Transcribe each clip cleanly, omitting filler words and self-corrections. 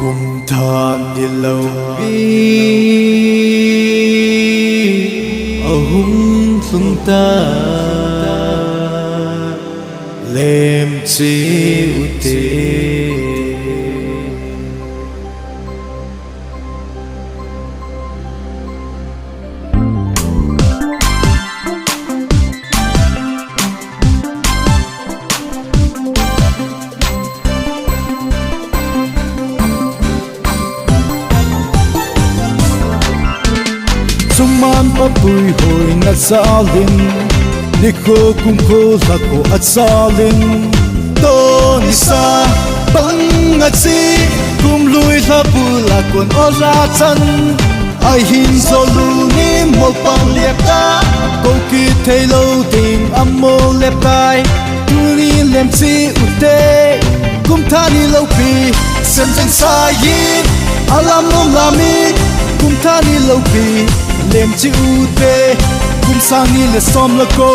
cùng than đi lâu bi ở hung sung ta lem chi ute sung man pa pui hoi na salin nikho kum kho la ko atsalin to ni sa bang nga chi kum lui la pu la kon ora chan ai hin so lu ni mo pang liep ta ko ki thei lo ting ammo lep tai tu ni lem chi ute kum tha ni lo pi sem chen sa yin alam nom la mi kum tha ni lo pi lem chi ute kum sang ni le som la ko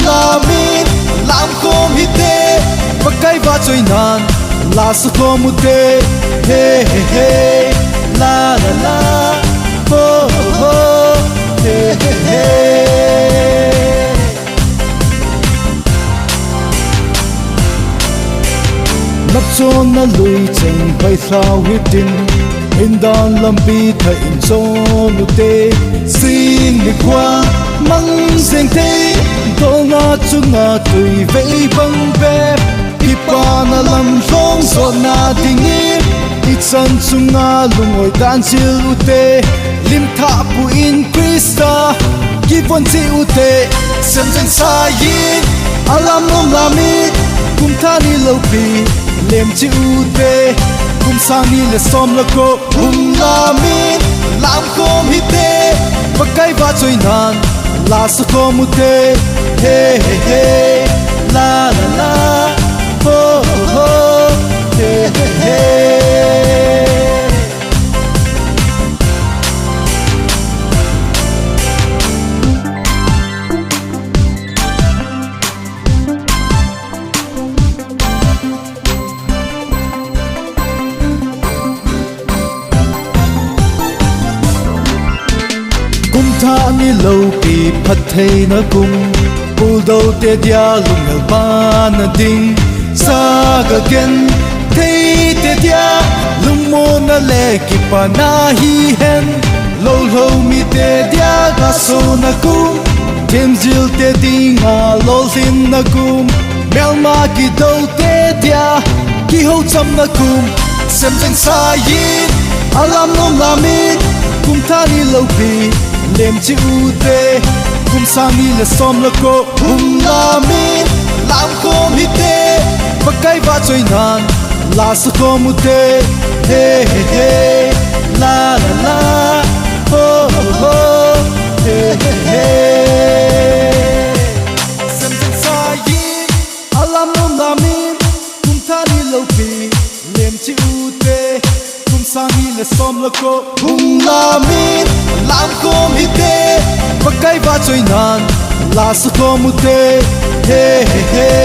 la mi lam kom hi te pakai va choi nan la su kom ute he he he la la la ho ho he he he nắp chôn na lui cheng pai thao hitin in dan lambi tha in chôn ute xin đi qua măng xanh thế to nga chu nga tui vei băng bẹp ipa na lam phong so na ding ít san chu nga lungoi dan chil ute lim tha pu in krista kivon chi ute sem chen sa yin alam nom la mi kum tha ni lo pi lem chi ute kum sang ni le som la ko la mi lam kom hi te pakai va choi nan la su kom ute he he he la la la ho ho he he he kum tha ni lo pi phat thei na kum pul do te dia lung el pa na ding sa ga ken thei te dia lung mo na le ki pa na hi hen lo lo mi te dia ga so na kum tem zil te ding a lo sin na kum mel ma ki do te dia ki ho cham na kum sem chen sa yin alam nom la mi kum tha ni lo pi lem chi ute kum sang ni le som la ko la mi lam kom hi te pakai va choi nan la su kom ute he he he la la la ho ho he he he sem chen sa yin alam nom la mi kum tha ni lo pi lem chi ute kum sang ni le som la ko la mi lam kom hi te pakai va choi nan la su kom ute he he he